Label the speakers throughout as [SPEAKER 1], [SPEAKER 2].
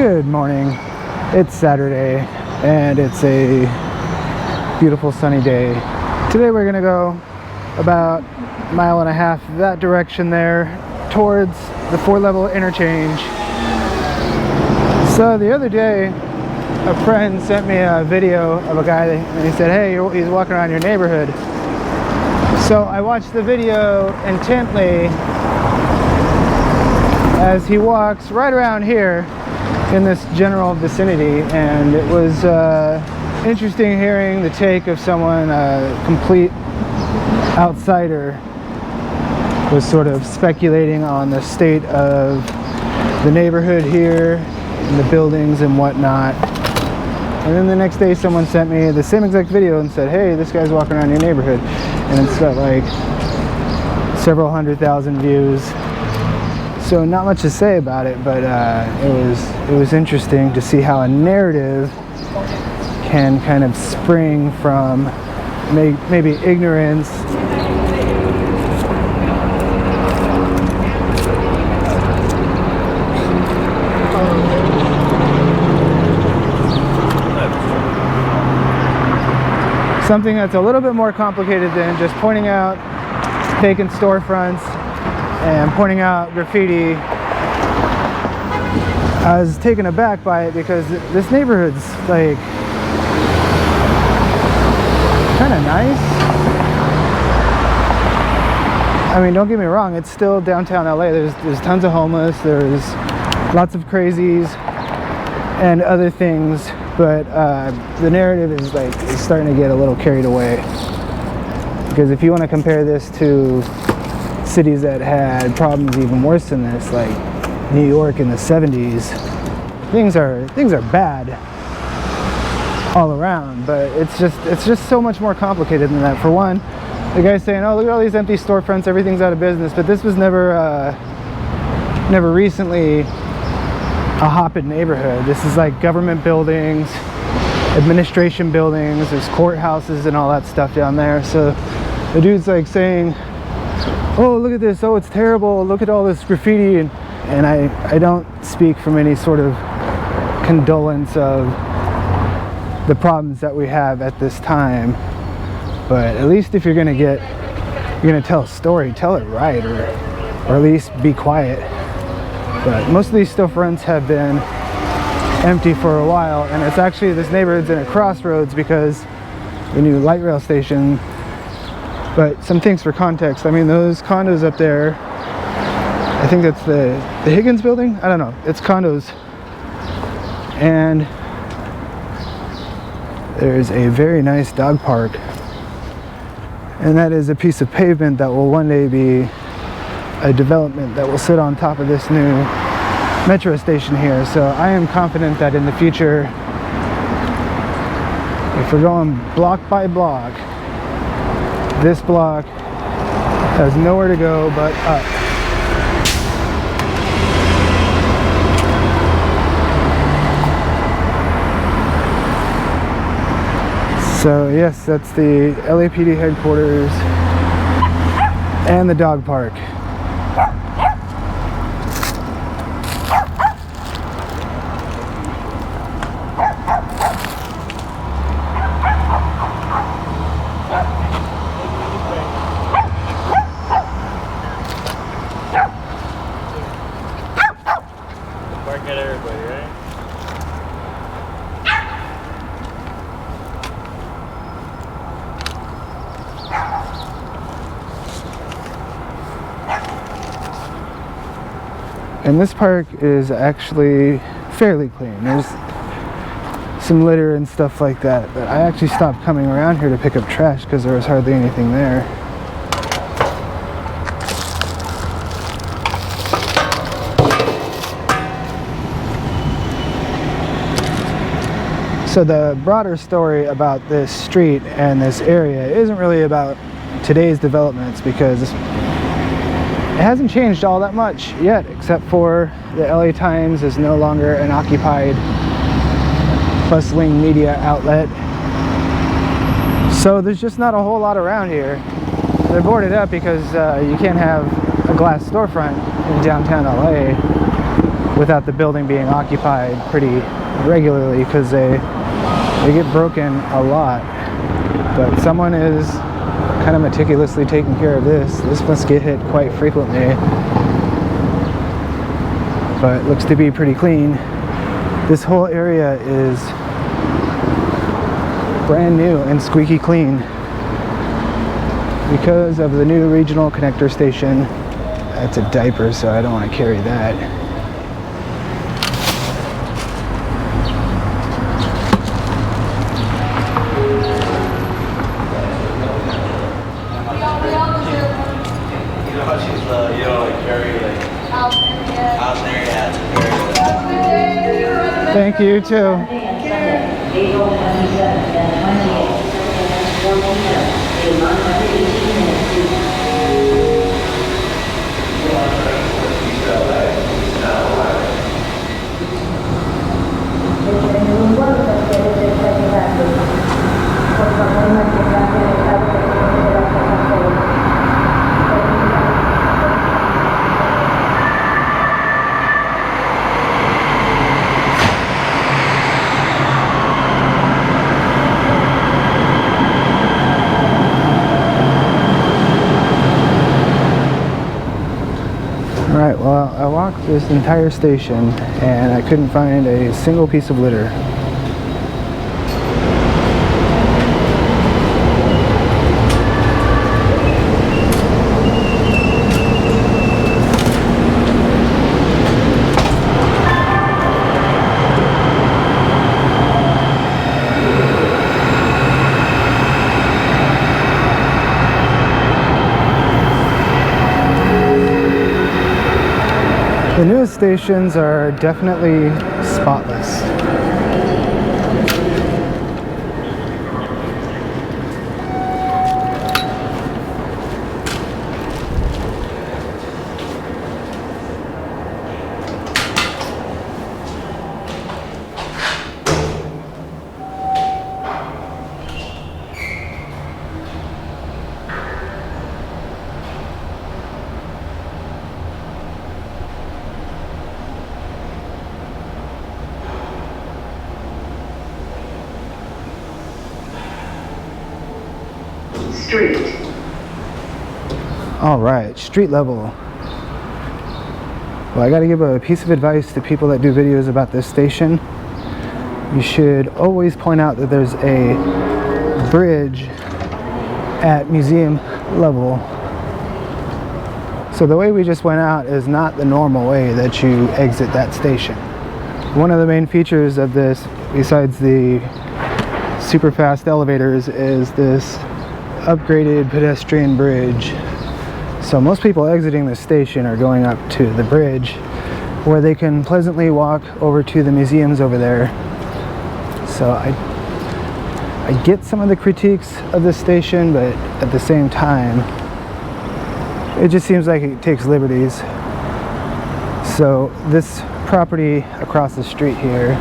[SPEAKER 1] Good morning. It's Saturday and it's a beautiful sunny day. Today we're gonna go about a mile and a half that direction there towards the Level Interchange. So the other day a friend sent me a video of a guy and he said, hey, he's walking around your neighborhood. So I watched the video intently as he walks right around here in this general vicinity, and it was interesting hearing the take of someone, a complete outsider, was sort of speculating on the state of the neighborhood here and the buildings and whatnot. And then the next day someone sent me the same exact video and said, hey, this guy's walking around your neighborhood, and it's got like several 100,000 views. So not much to say about it, but it was interesting to see how a narrative can kind of spring from maybe ignorance something that's a little bit more complicated than just pointing out vacant storefronts and pointing out graffiti. I was taken aback by it because this neighborhood's like kind of nice. I mean, don't get me wrong, it's still downtown LA. There's tons of homeless, there's lots of crazies and other things, but the narrative is starting to get a little carried away. Because if you want to compare this to cities that had problems even worse than this, like New York in the 70s, things are bad all around, but it's just so much more complicated than that. For one, the guy's saying, oh, look at all these empty storefronts, everything's out of business, but this was never recently a hopping neighborhood. This is like government buildings, administration buildings, there's courthouses and all that stuff down there. So the dude's like saying, oh, look at this, oh, it's terrible, look at all this graffiti, and I don't speak from any sort of condolence of the problems that we have at this time, but at least if you're gonna tell a story, tell it right, or at least be quiet. But most of these storefronts have been empty for a while, and it's actually, this neighborhood's in a crossroads because the new light rail station. But some things for context, I mean, those condos up there, I think that's the Higgins building? I don't know, it's condos. And there's a very nice dog park. And that is a piece of pavement that will one day be a development that will sit on top of this new metro station here. So I am confident that in the future, if we're going block by block, this block has nowhere to go but up. So yes, that's the LAPD headquarters and the dog park.
[SPEAKER 2] At everybody, right?
[SPEAKER 1] And this park is actually fairly clean. There's some litter and stuff like that, but I actually stopped coming around here to pick up trash because there was hardly anything there. So the broader story about this street and this area isn't really about today's developments, because it hasn't changed all that much yet, except for the LA Times is no longer an occupied, bustling media outlet. So there's just not a whole lot around here. They're boarded up because you can't have a glass storefront in downtown LA. without the building being occupied pretty regularly, because they get broken a lot. But someone is kind of meticulously taking care of this. This must get hit quite frequently, but it looks to be pretty clean. This whole area is brand new and squeaky clean because of the new regional connector station. That's a diaper, so I don't want to carry that. Thank you too. Alright, well, I walked this entire station and I couldn't find a single piece of litter. The newest stations are definitely spotless.
[SPEAKER 3] Street.
[SPEAKER 1] All right, street level. Well, I got to give a piece of advice to people that do videos about this station. You should always point out that there's a bridge at museum level. So the way we just went out is not the normal way that you exit that station. One of the main features of this, besides the super fast elevators, is this upgraded pedestrian bridge. So most people exiting the station are going up to the bridge where they can pleasantly walk over to the museums over there. So I get some of the critiques of this station, but at the same time it just seems like it takes liberties. So this property across the street here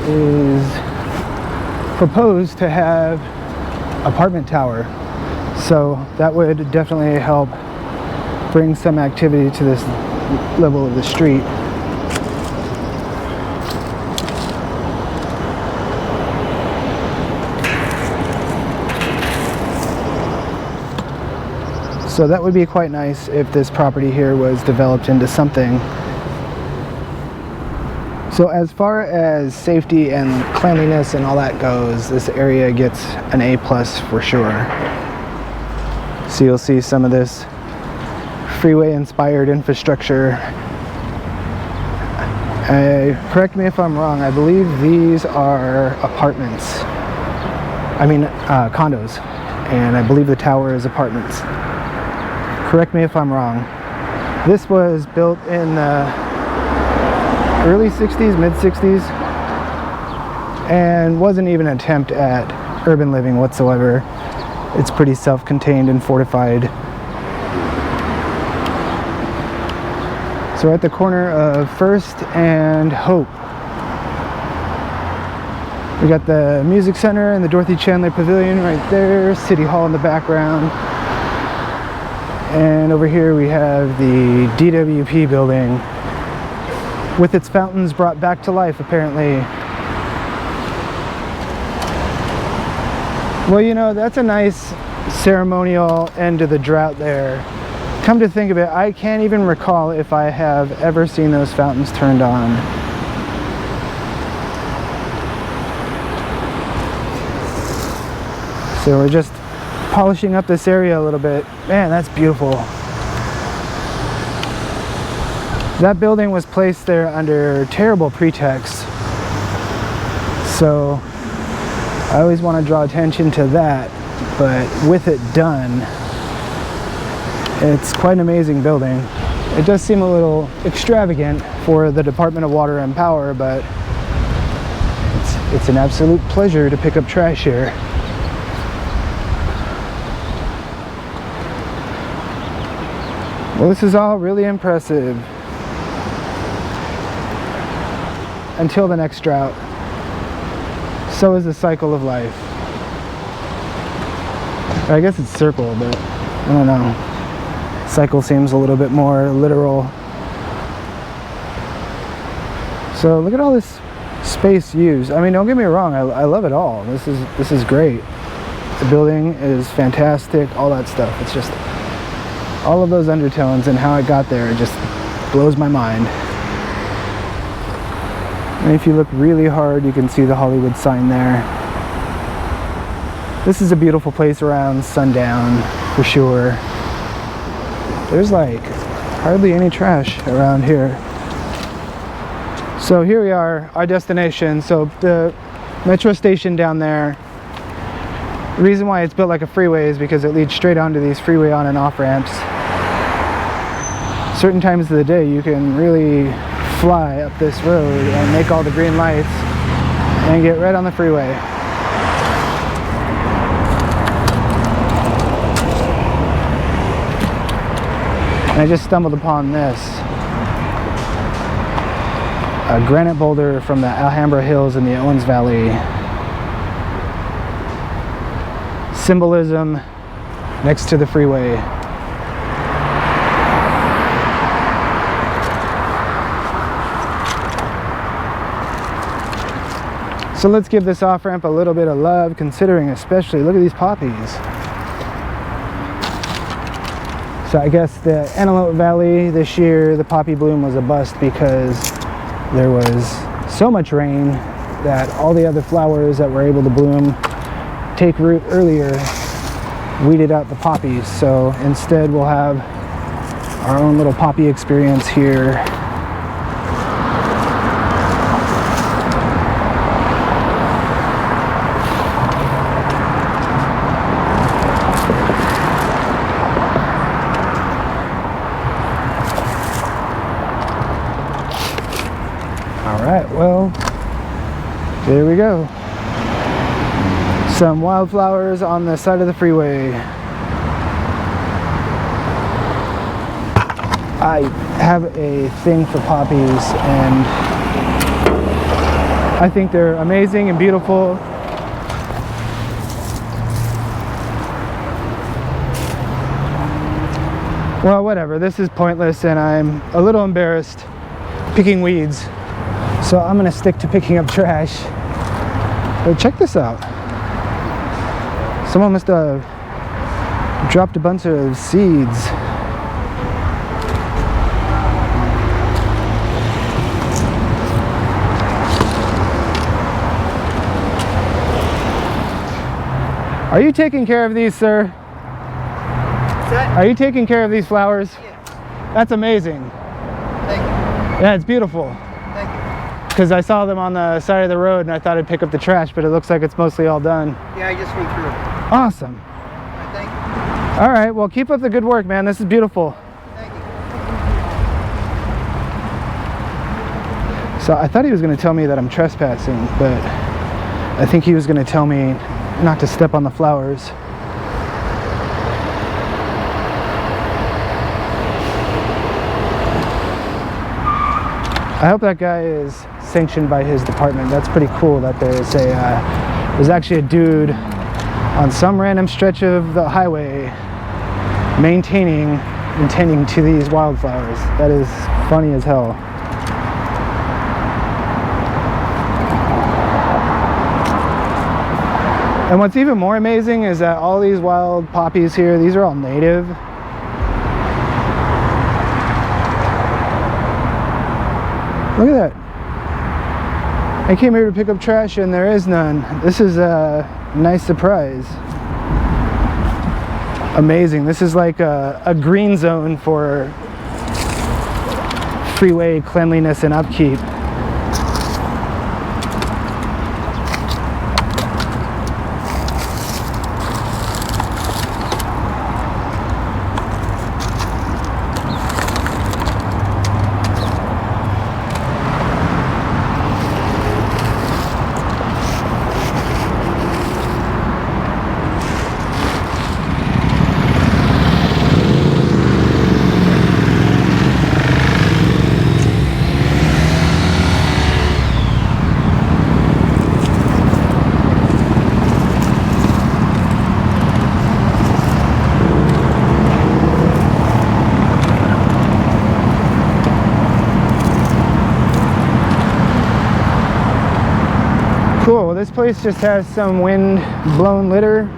[SPEAKER 1] is proposed to have apartment tower, so that would definitely help bring some activity to this level of the street. So that would be quite nice if this property here was developed into something. So as far as safety and cleanliness and all that goes, this area gets an A+ for sure. So you'll see some of this freeway inspired infrastructure. Correct me if I'm wrong, I believe these are apartments. I mean condos, and I believe the tower is apartments. Correct me if I'm wrong. This was built in the early 60s, mid 60s, and wasn't even an attempt at urban living whatsoever. It's pretty self-contained and fortified. So we're at the corner of First and Hope. We got the Music Center and the Dorothy Chandler Pavilion right there, City Hall in the background. And over here we have the DWP building with its fountains brought back to life, apparently. Well, you know, that's a nice ceremonial end to the drought there. Come to think of it, I can't even recall if I have ever seen those fountains turned on. So we're just polishing up this area a little bit. Man, that's beautiful. That building was placed there under terrible pretext. So I always want to draw attention to that, but with it done, it's quite an amazing building. It does seem a little extravagant for the Department of Water and Power, but it's an absolute pleasure to pick up trash here. Well, this is all really impressive. Until the next drought. So is the cycle of life. I guess it's circle, but I don't know. Cycle seems a little bit more literal. So look at all this space used. I mean, don't get me wrong, I love it all. This is great. The building is fantastic, all that stuff. It's just all of those undertones and how it got there, it just blows my mind. And if you look really hard, you can see the Hollywood sign there. This is a beautiful place around sundown, for sure. There's like hardly any trash around here. So here we are, our destination. So the metro station down there, the reason why it's built like a freeway is because it leads straight onto these freeway on and off ramps. Certain times of the day you can really fly up this road and make all the green lights and get right on the freeway. And I just stumbled upon this. A granite boulder from the Alhambra Hills in the Owens Valley. Symbolism next to the freeway. So let's give this off-ramp a little bit of love, considering especially, look at these poppies. So I guess the Antelope Valley this year, the poppy bloom was a bust because there was so much rain that all the other flowers that were able to bloom, take root earlier, weeded out the poppies. So instead we'll have our own little poppy experience here. Alright, well, there we go. Some wildflowers on the side of the freeway. I have a thing for poppies, and I think they're amazing and beautiful. Well, whatever, this is pointless and I'm a little embarrassed picking weeds. So I'm gonna stick to picking up trash. But check this out. Someone must have dropped a bunch of seeds. Are you taking care of these, sir? Are you taking care of these flowers?
[SPEAKER 3] Yeah.
[SPEAKER 1] That's amazing.
[SPEAKER 3] Thank you.
[SPEAKER 1] Yeah, it's beautiful.
[SPEAKER 3] Thank you.
[SPEAKER 1] Because I saw them on the side of the road and I thought I'd pick up the trash, but it looks like it's mostly all done.
[SPEAKER 3] Yeah, I just went through it.
[SPEAKER 1] Awesome.
[SPEAKER 3] Thank you.
[SPEAKER 1] All right, well, keep up the good work, man. This is beautiful.
[SPEAKER 3] Thank you.
[SPEAKER 1] So I thought he was going to tell me that I'm trespassing, but I think he was going to tell me not to step on the flowers. I hope that guy is sanctioned by his department. That's pretty cool that there's actually a dude on some random stretch of the highway and tending to these wildflowers. That is funny as hell. And what's even more amazing is that all these wild poppies here, these are all native. Look at that. I came here to pick up trash and there is none. This is a nice surprise. Amazing. This is like a green zone for freeway cleanliness and upkeep. Cool, well, this place just has some wind-blown litter.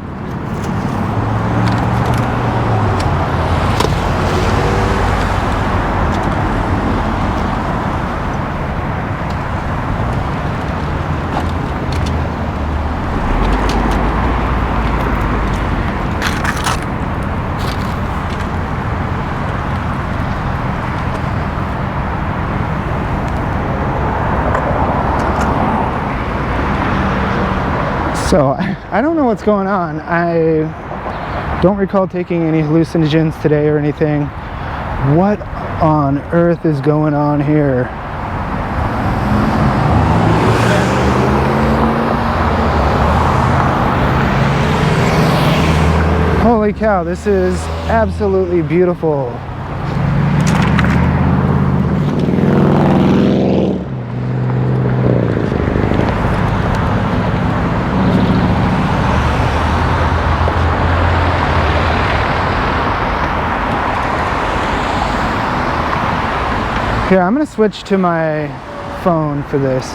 [SPEAKER 1] So, I don't know what's going on. I don't recall taking any hallucinogens today or anything. What on earth is going on here? Holy cow, this is absolutely beautiful. Here, I'm going to switch to my phone for this.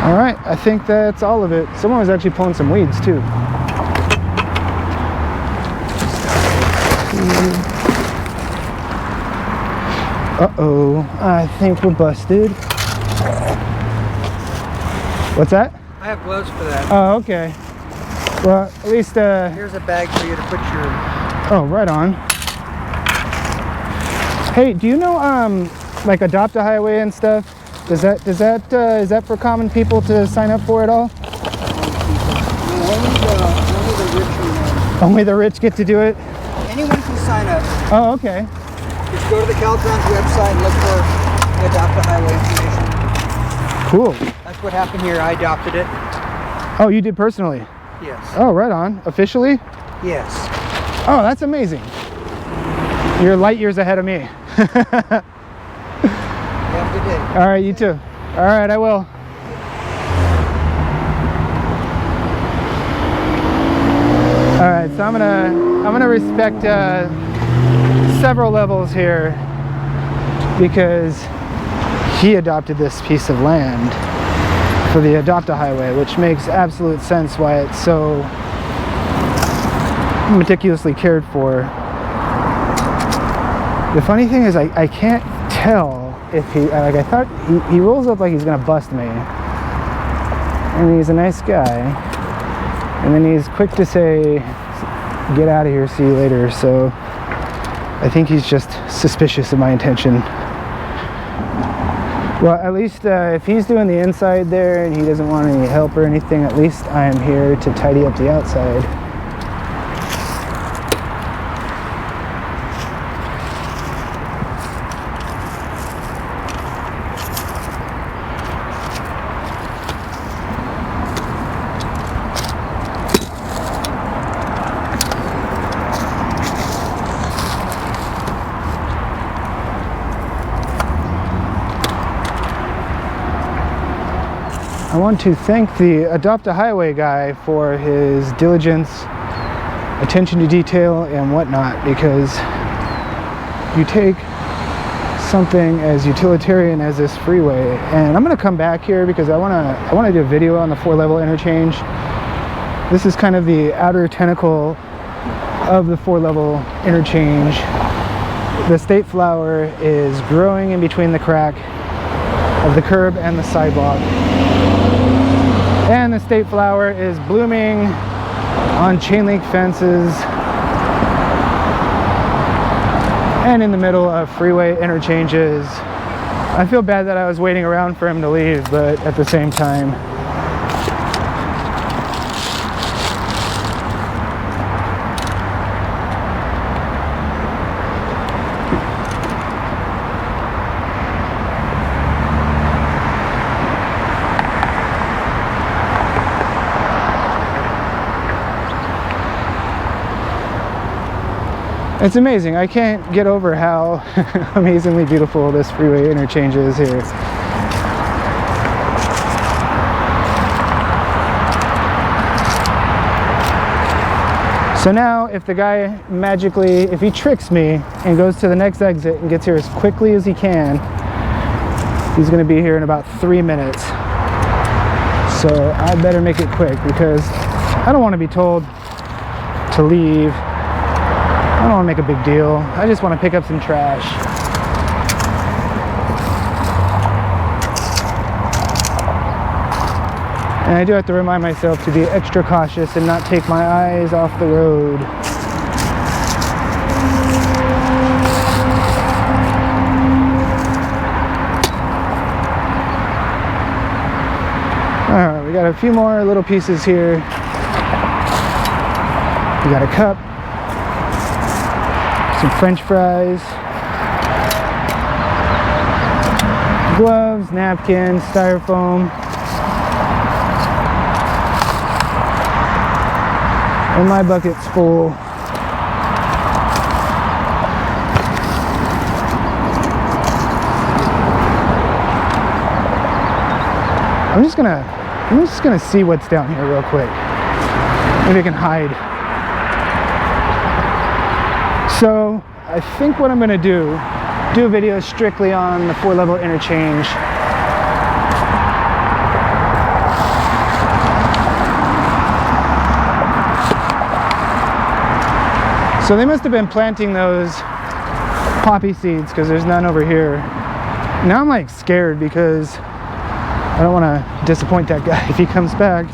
[SPEAKER 1] Alright, I think that's all of it. Someone was actually pulling some weeds too. Uh-oh, I think we're busted. What's that?
[SPEAKER 3] I have gloves for that.
[SPEAKER 1] Oh, okay. Well, at least,
[SPEAKER 3] Here's a bag for you to put your...
[SPEAKER 1] Oh, right on. Hey, do you know, like Adopt a Highway and stuff? Is that for common people to sign up for at all?
[SPEAKER 3] Only the rich are.
[SPEAKER 1] Only the rich get to do it?
[SPEAKER 3] Anyone can sign up.
[SPEAKER 1] Oh, okay.
[SPEAKER 3] Just go to the Caltrans website and look for the Adopt a Highway information.
[SPEAKER 1] Cool.
[SPEAKER 3] That's what happened here. I adopted it.
[SPEAKER 1] Oh, you did personally?
[SPEAKER 3] Yes.
[SPEAKER 1] Oh, right on. Officially?
[SPEAKER 3] Yes.
[SPEAKER 1] Oh, that's amazing. You're light years ahead of me.
[SPEAKER 3] Have a good day.
[SPEAKER 1] All right, you too. All right, I will. All right, so I'm gonna respect several levels here because he adopted this piece of land for the Adopt a Highway, which makes absolute sense why it's so meticulously cared for. The funny thing is I can't tell if he, like I thought, he rolls up like he's gonna bust me. And he's a nice guy. And then he's quick to say, get out of here, see you later. So I think he's just suspicious of my intention. Well, at least if he's doing the inside there and he doesn't want any help or anything, at least I'm here to tidy up the outside. I want to thank the Adopt a Highway guy for his diligence, attention to detail, and whatnot, because you take something as utilitarian as this freeway, and I'm going to come back here because I want to do a video on the 4-level interchange. This is kind of the outer tentacle of the 4-level interchange. The state flower is growing in between the crack of the curb and the sidewalk, and the state flower is blooming on chain link fences and in the middle of freeway interchanges. I feel bad that I was waiting around for him to leave, but at the same time, it's amazing. I can't get over how amazingly beautiful this freeway interchange is here. So now if the guy magically, if he tricks me and goes to the next exit and gets here as quickly as he can, he's going to be here in about 3 minutes. So I better make it quick because I don't want to be told to leave. I don't want to make a big deal. I just want to pick up some trash. And I do have to remind myself to be extra cautious and not take my eyes off the road. Alright, we got a few more little pieces here. We got a cup, some French fries, gloves, napkins, styrofoam, and my bucket's full. I'm just gonna see what's down here real quick. Maybe I can hide. So I think what I'm going to do a video strictly on the 4-level interchange. So they must have been planting those poppy seeds because there's none over here. Now I'm like scared because I don't want to disappoint that guy if he comes back.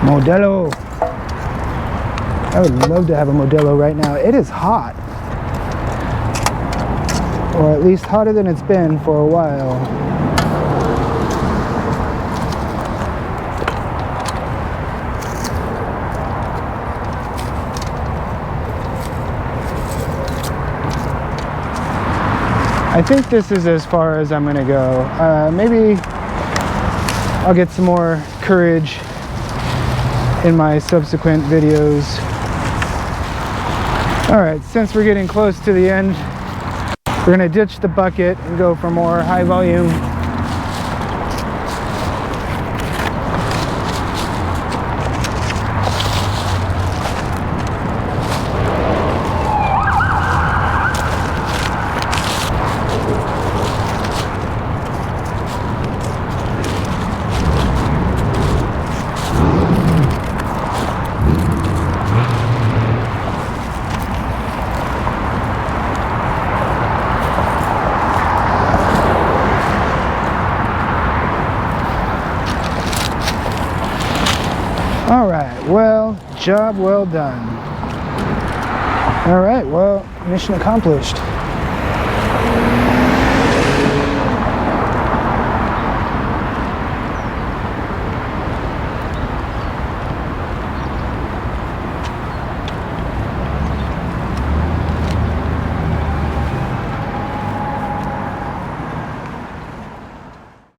[SPEAKER 1] Modelo. I would love to have a Modelo right now. It is hot. Or at least hotter than it's been for a while. I think this is as far as I'm going to go. Maybe I'll get some more courage in my subsequent videos. Alright, since we're getting close to the end, we're going to ditch the bucket and go for more high volume. Alright, well, job well done. Alright, well, mission accomplished.